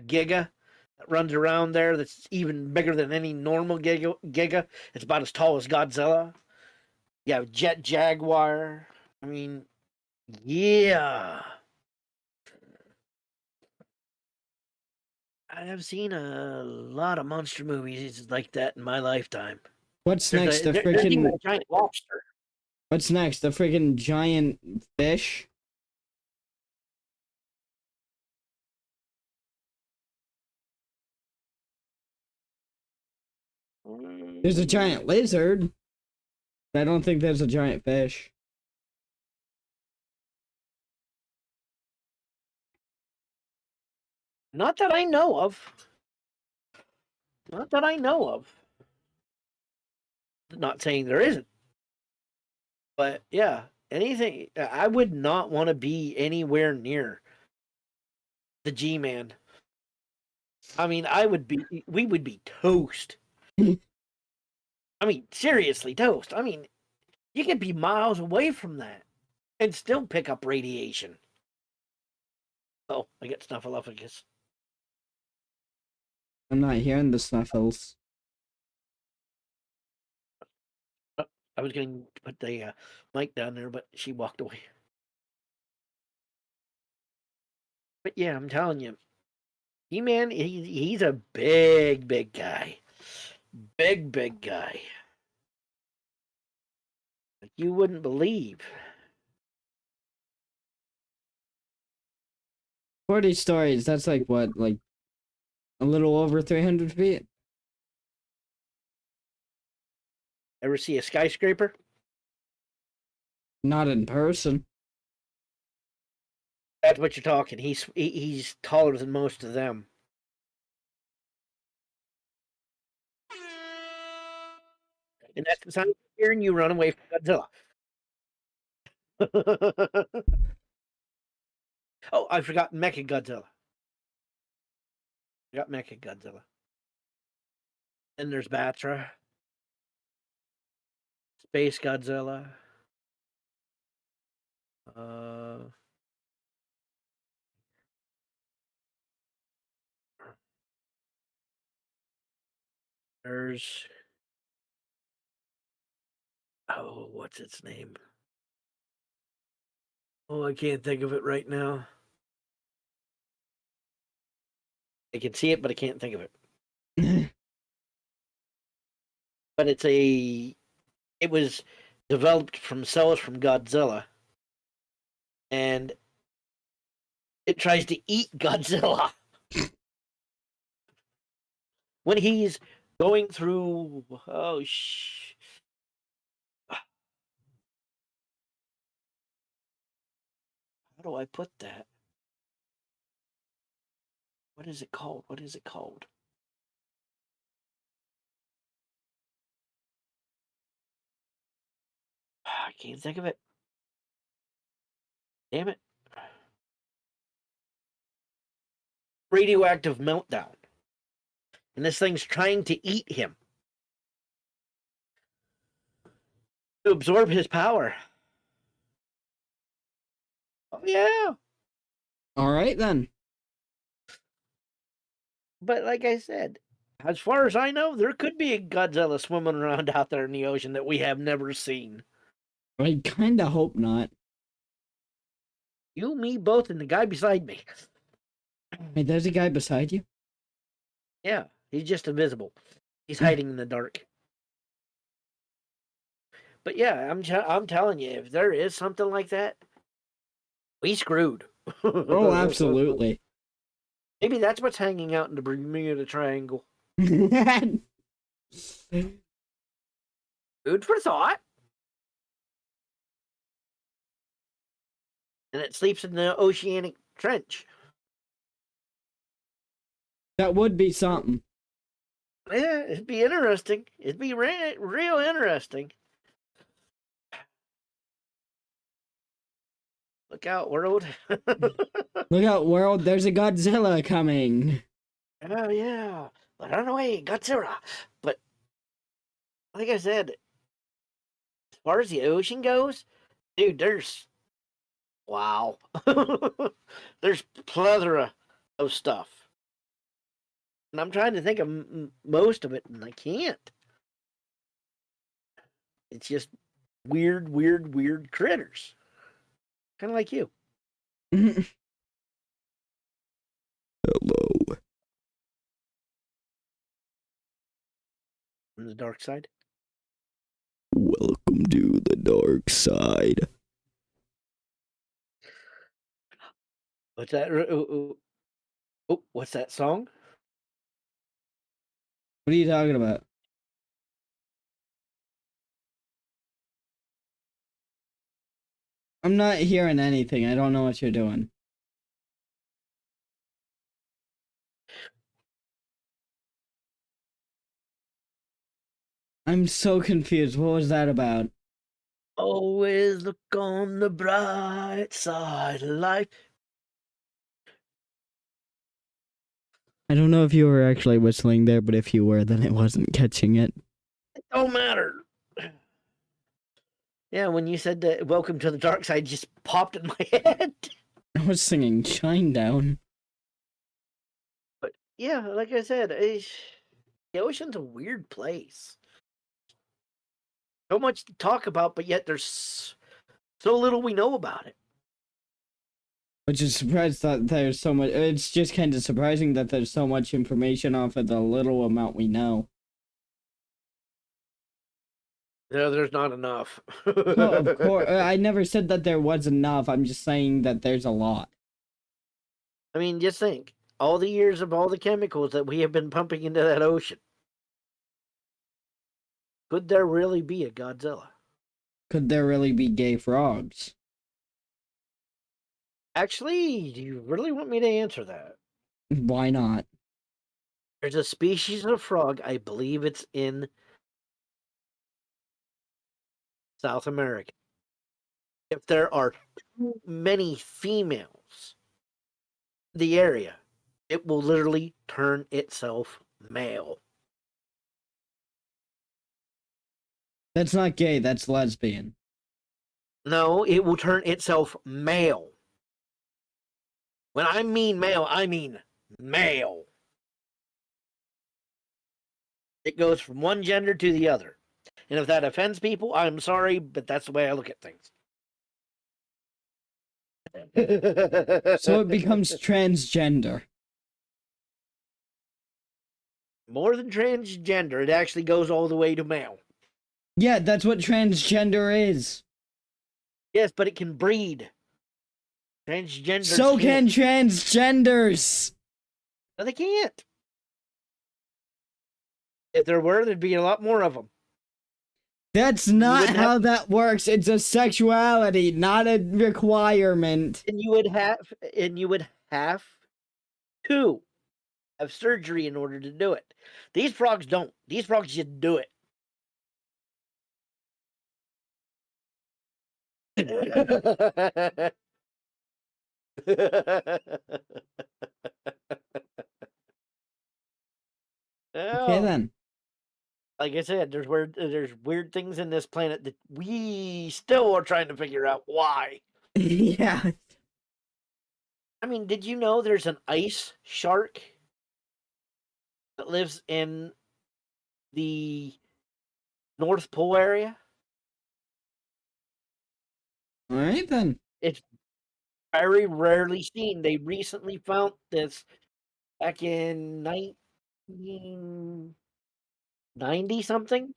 Giga that runs around there that's even bigger than any normal Giga. It's about as tall as Godzilla. You have Jet Jaguar. I mean, yeah. I have seen a lot of monster movies like that in my lifetime. What's next? The There's even freaking. a giant lobster. What's next? The freaking giant fish? There's a giant lizard. I don't think there's a giant fish. Not that I know of. Not that I know of. Not saying there isn't. But yeah, anything. I would not want to be anywhere near the G-Man. I mean, we would be toast. I mean, seriously, toast. I mean, you could be miles away from that and still pick up radiation. Oh, I get snuffleupagus. I'm not hearing the snuffles. I was going to put the mic down there, but she walked away. But yeah, I'm telling you, He-Man, he's a big guy. Big guy. Like you wouldn't believe. 40 stories, that's like what? Like a little over 300 feet? Ever see a skyscraper? Not in person. That's what you're talking. He's taller than most of them. And that's the time of hearing you run away from Godzilla. Oh, I forgot Mecha Godzilla. Forgot Mecha Godzilla. Then there's Batra. Space Godzilla. There's what's its name? Oh, I can't think of it right now. I can see it, but I can't think of it. But it was developed from cells from Godzilla, and it tries to eat Godzilla when he's going through. Oh how do I put that? What is it called? What is it called? I can't think of it. Damn it. Radioactive meltdown. And this thing's trying to eat him to absorb his power. Oh, yeah. All right, then. But like I said, as far as I know, there could be a Godzilla swimming around out there in the ocean that we have never seen. I kind of hope not. You, me, both, and the guy beside me. Hey, there's a guy beside you? Yeah, he's just invisible. He's hiding in the dark. But yeah, I'm telling you, if there is something like that, we screwed. Oh, absolutely. Maybe that's what's hanging out in the Bermuda Triangle. Food Food for thought. And it sleeps in the oceanic trench. That would be something. Yeah, it'd be interesting. It'd be real interesting. Look out, world. Look out, world. There's a Godzilla coming. Oh, yeah. But run away, Godzilla. But like I said, as far as the ocean goes, dude, wow. There's plethora of stuff. And I'm trying to think of most of it, and I can't. It's just weird critters. Kind of like you. Hello. From the dark side. Welcome to the dark side. What's that? What's that song? What are you talking about? I'm not hearing anything. I don't know what you're doing. I'm so confused. What was that about? Always look on the bright side of life. I don't know if you were actually whistling there, but if you were, then I wasn't catching it. It don't matter. Yeah, when you said that, welcome to the dark side, just popped in my head. I was singing Shinedown. But yeah, like I said, the ocean's a weird place. So much to talk about, but yet there's so little we know about it. Which is surprised that there's so much. It's just kind of surprising that there's so much information off of the little amount we know. No, there's not enough. No, of course. I never said that there was enough. I'm just saying that there's a lot. I mean, just think all the years of all the chemicals that we have been pumping into that ocean. Could there really be a Godzilla? Could there really be gay frogs? Actually, do you really want me to answer that? Why not? There's a species of frog, I believe it's in South America. If there are too many females in the area, it will literally turn itself male. That's not gay, that's lesbian. No, it will turn itself male. When I mean male, I mean male. It goes from one gender to the other. And if that offends people, I'm sorry, but that's the way I look at things. So it becomes transgender. More than transgender, it actually goes all the way to male. Yeah, that's what transgender is. Yes, but it can breed. Transgender. So can transgenders. No, they can't. If there were, there'd be a lot more of them. That's not how that works. It's a sexuality, not a requirement. And you would have to have surgery in order to do it. These frogs don't. These frogs just do it. Okay then. Like I said, there's weird things in this planet that we still are trying to figure out why. Yeah. I mean, did you know there's an ice shark that lives in the North Pole area? All right then. It's very rarely seen. They recently found this back in 1990 something.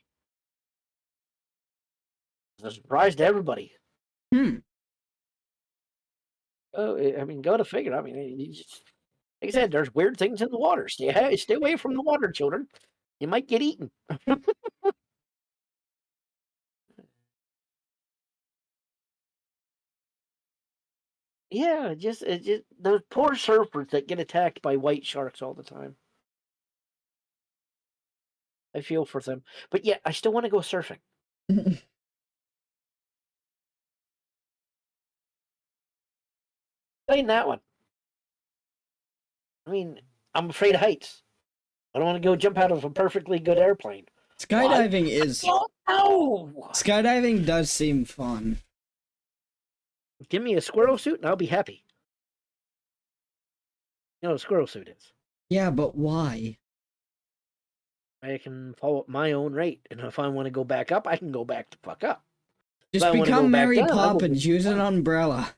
It's a surprise to everybody. Oh, I mean, go to figure. I mean, you just, like I said, there's weird things in the water. Stay away from the water, children. You might get eaten. Yeah, just those poor surfers that get attacked by white sharks all the time. I feel for them, but yeah, I still want to go surfing. Playing that one. I mean, I'm afraid of heights. I don't want to go jump out of a perfectly good airplane. Skydiving is Oh, skydiving does seem fun. give me a squirrel suit and I'll be happy. You know what a squirrel suit is. Yeah, but why? I can follow at my own rate, and if I want to go back up, I can go back the fuck up. Just I wanna go become back Mary down, I will Poppins. be Use an fine. umbrella.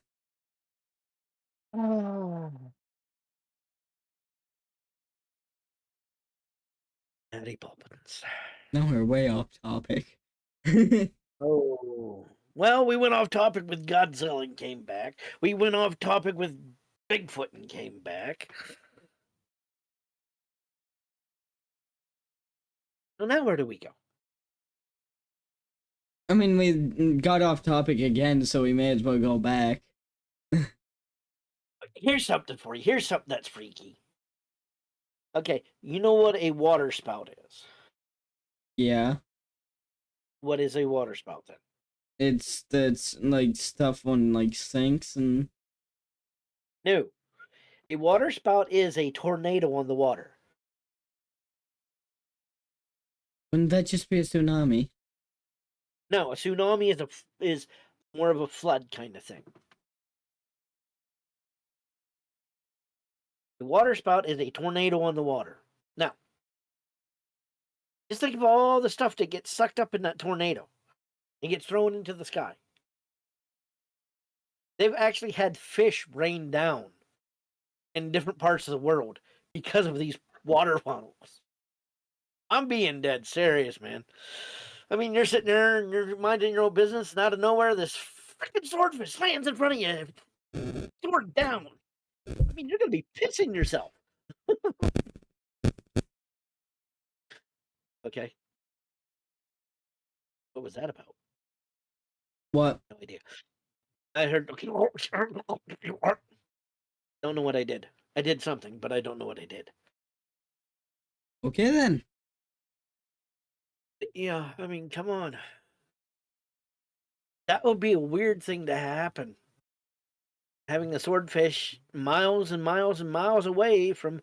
Mary Poppins. No, we're way off topic. Oh. Well, we went off topic with Godzilla and came back. We went off topic with Bigfoot and came back. So now where do we go? I mean, we got off topic again, so we may as well go back. Here's something for you. Here's something that's freaky. Okay, you know what a water spout is? Yeah, What is a water spout then? it's like stuff on like sinks and No. A water spout is a tornado on the water. wouldn't that just be a tsunami? No, a tsunami is more of a flood kind of thing. The water spout is a tornado on the water. Now, just think of all the stuff that gets sucked up in that tornado and gets thrown into the sky. They've actually had fish rain down in different parts of the world because of these water funnels. I'm being dead serious, man. I mean, you're sitting there and you're minding your own business, and out of nowhere, this freaking swordfish lands in front of you, sword down. I mean, you're going to be pissing yourself. Okay. What was that about? What? No idea. I heard. Don't know what I did. I did something, but I don't know what I did. Okay then. Yeah, I mean, come on. That would be a weird thing to happen. Having a swordfish miles and miles and miles away from.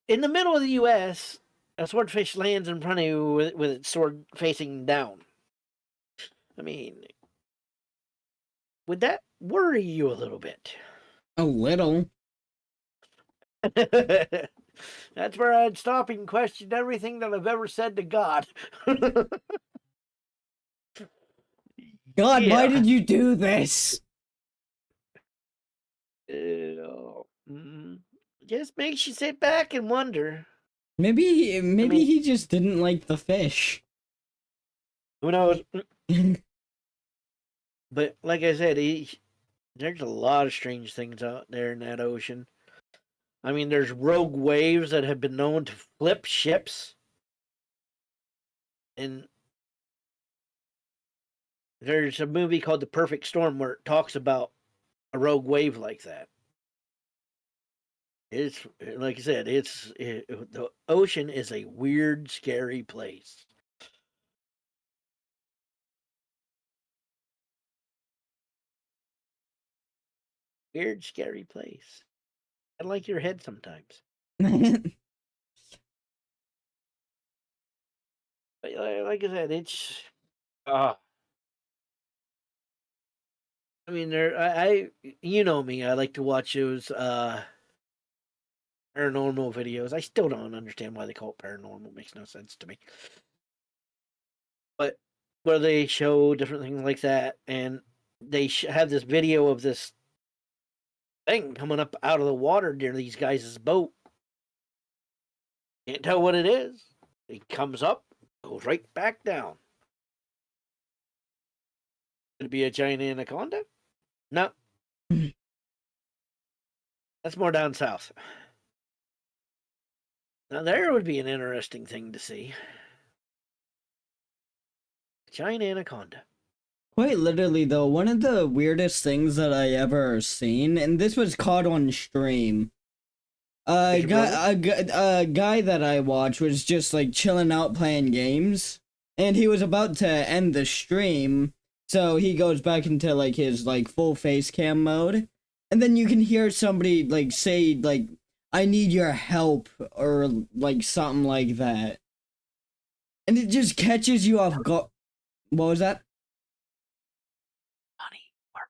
In the middle of the U.S., a swordfish lands in front of you with its sword facing down. I mean, would that worry you a little bit? A little. That's where I'd stop and question everything that I've ever said to God. God, Yeah. why did you do this? Just makes you sit back and wonder. Maybe mean- he just didn't like the fish. Who knows? But like I said, there's a lot of strange things out there in that ocean. I mean, there's rogue waves that have been known to flip ships. And there's a movie called The Perfect Storm where it talks about a rogue wave like that. It's like I said, the ocean is a weird, scary place. Weird, scary place. I like your head sometimes. But like I said, it's I mean, you know me. I like to watch those paranormal videos. I still don't understand why they call it paranormal. It makes no sense to me. But where they show different things like that, and they have this video of this thing coming up out of the water near these guys' boat. Can't tell what it is. It comes up, goes right back down. Could it be a giant anaconda? No. That's more down south. Now there would be an interesting thing to see. Giant anaconda. Quite literally, though, one of the weirdest things that I ever seen, and this was caught on stream. A guy that I watched was just like chilling out playing games, and he was about to end the stream, so he goes back into like his like full face cam mode, and then you can hear somebody like say like, I need your help, or like something like that. And it just catches you off guard. What was that? Honey, we're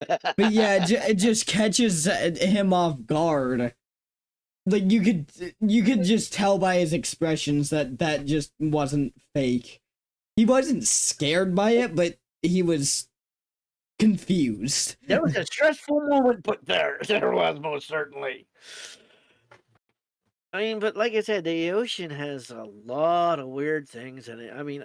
But watching yeah, you. it just catches him off guard. Like you could just tell by his expressions that that just wasn't fake. He wasn't scared by it, but he was confused. There was a stressful moment put there. There was, most certainly. I mean, but like I said, the ocean has a lot of weird things in it. I mean,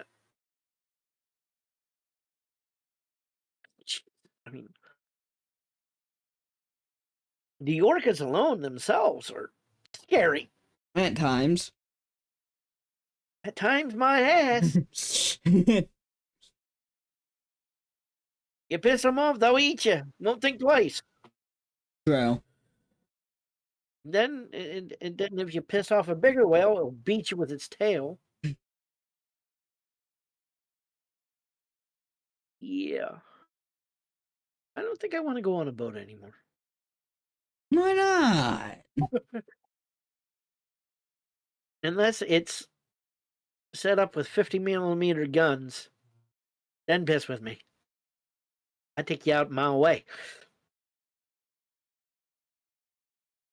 the orcas alone themselves are scary. At times. At times, my ass. You piss them off, they'll eat you. Won't think twice. True. Then, and then if you piss off a bigger whale, it'll beat you with its tail. Yeah. I don't think I want to go on a boat anymore. Why not? Unless it's set up with 50mm guns, then piss with me. I'd take you out a mile away.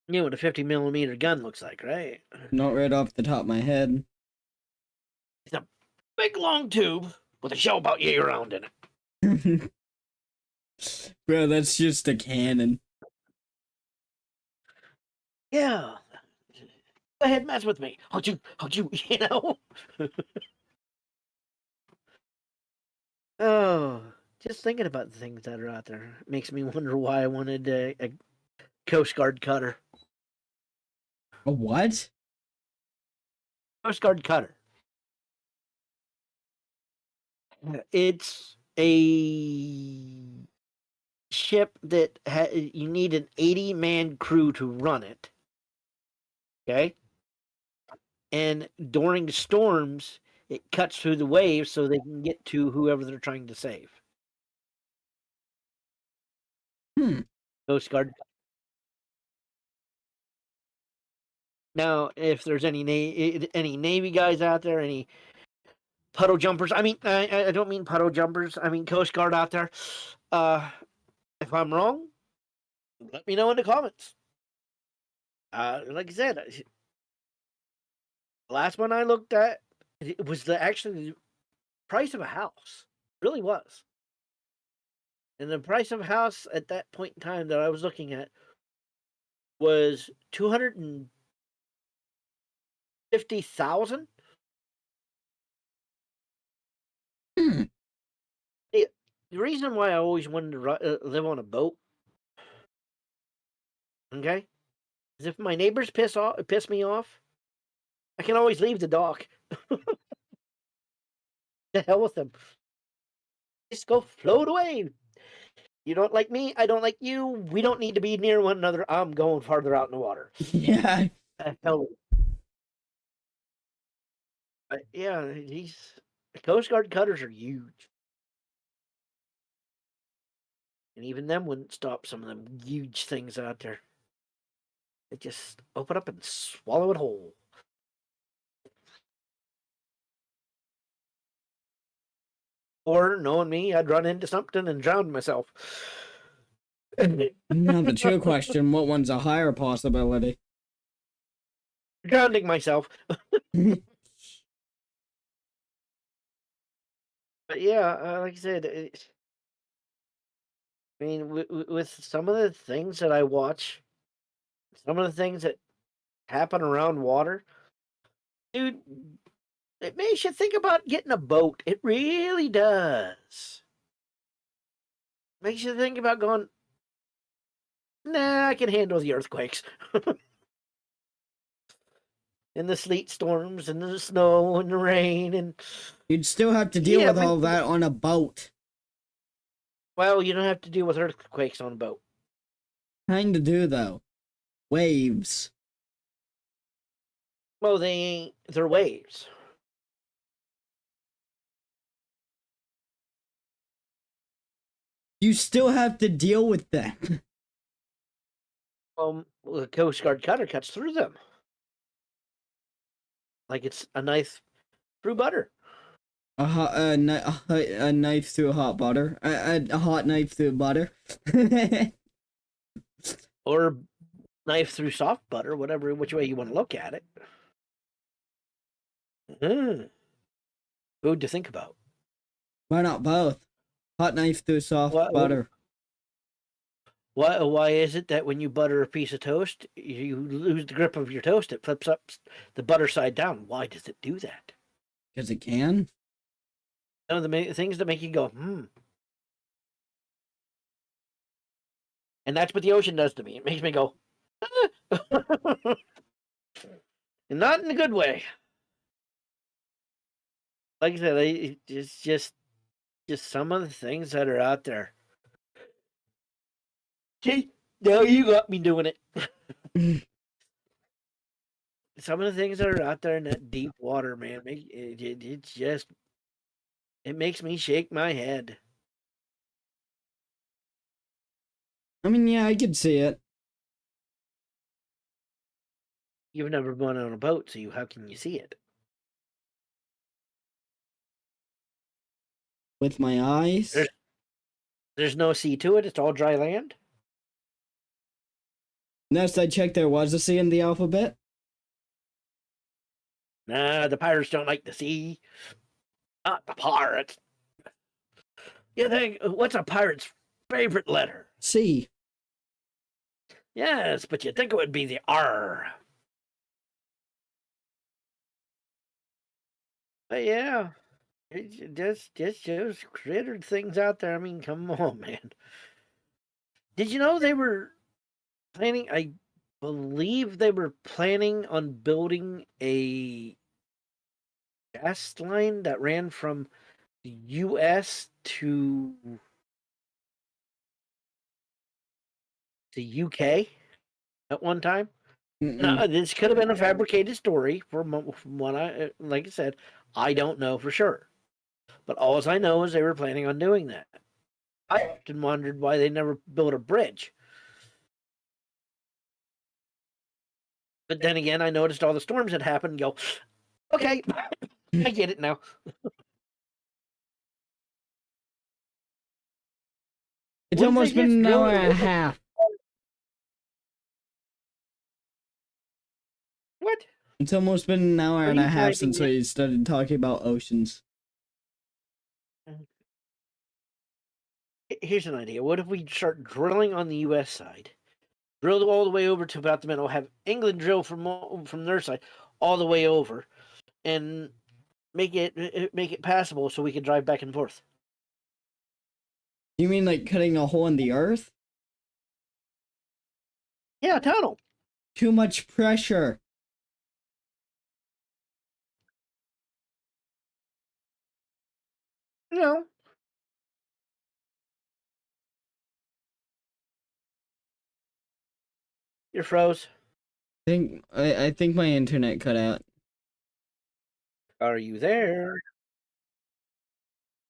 You know what a 50mm gun looks like, right? Not right off the top of my head. It's a big long tube with a shell about yay around in it. Bro, that's just a cannon. Yeah. Go ahead, mess with me. How'd you, you know? Oh, just thinking about the things that are out there makes me wonder why I wanted a Coast Guard cutter. A what? Coast Guard cutter. It's a ship that you need an 80-man crew to run it. Okay? And during storms, it cuts through the waves so they can get to whoever they're trying to save. Coast Guard. Now, if there's any Navy guys out there, any puddle jumpers. I mean, I don't mean puddle jumpers. I mean Coast Guard out there. If I'm wrong, let me know in the comments. Like I said, the last one I looked at, it was actually the price of a house. It really was. And the price of a house at that point in time that I was looking at was $250,000. The reason why I always wanted to live on a boat, okay, is if my neighbors piss me off, I can always leave the dock. The hell with them. Just go float away. You don't like me, I don't like you. We don't need to be near one another. I'm going farther out in the water. Yeah. Hell. Yeah, these Coast Guard cutters are huge. And even them wouldn't stop some of them huge things out there. They just open up and swallow it whole. Or, knowing me, I'd run into something and drown myself. Now the true question, what one's a higher possibility? Drowning myself. But yeah, like I said, I mean, with some of the things that I watch, some of the things that happen around water, dude, it makes you think about getting a boat. It really does. Makes you think about going, nah, I can handle the earthquakes. And the sleet storms and the snow and the rain and You'd still have to deal yeah, with all that on a boat. well, you don't have to deal with earthquakes on a boat. Kinda do though. Waves. Well, they ain't. They're waves. You still have to deal with them. Well, the Coast Guard cutter cuts through them like it's a knife through butter. A knife through hot butter. A hot knife through butter. Or knife through soft butter, whatever, which way you want to look at it. Food to think about. Why not both? Hot knife through soft butter. Why is it that when you butter a piece of toast, you lose the grip of your toast? It flips up the butter side down. Why does it do that? Because it can. One of the things that make you go, And that's what the ocean does to me. It makes me go, and not in a good way. Like I said, it's just some of the things that are out there. See, now you got me doing it. Some of the things that are out there in that deep water, man, it makes me shake my head. I mean, yeah, I could see it. You've never been on a boat, so how can you see it? With my eyes? There's no sea to it. It's all dry land. Last I checked, there was a C in the alphabet. Nah, the pirates don't like the sea. Not the pirates. You think, what's a pirate's favorite letter? C. Yes, but you'd think it would be the R. But yeah, it just shows crittered things out there. I mean, come on, man. Did you know they were planning? I believe they were planning on building a gas line that ran from the U.S. to the UK at one time. Now, this could have been a fabricated story from what like I said, I don't know for sure. But all I know is they were planning on doing that. I often wondered why they never built a bridge. But then again, I noticed all the storms that happened and go, okay, I get it now. It's almost been an hour and a half. What? It's almost been an hour and a half since we started talking about oceans. Here's an idea. What if we start drilling on the U.S. side? Drill all the way over to about the middle. Have England drill from their side all the way over, and make it passable so we can drive back and forth. You mean like cutting a hole in the earth? Yeah, a tunnel. Too much pressure. No. You're froze. I think my internet cut out. Are you there?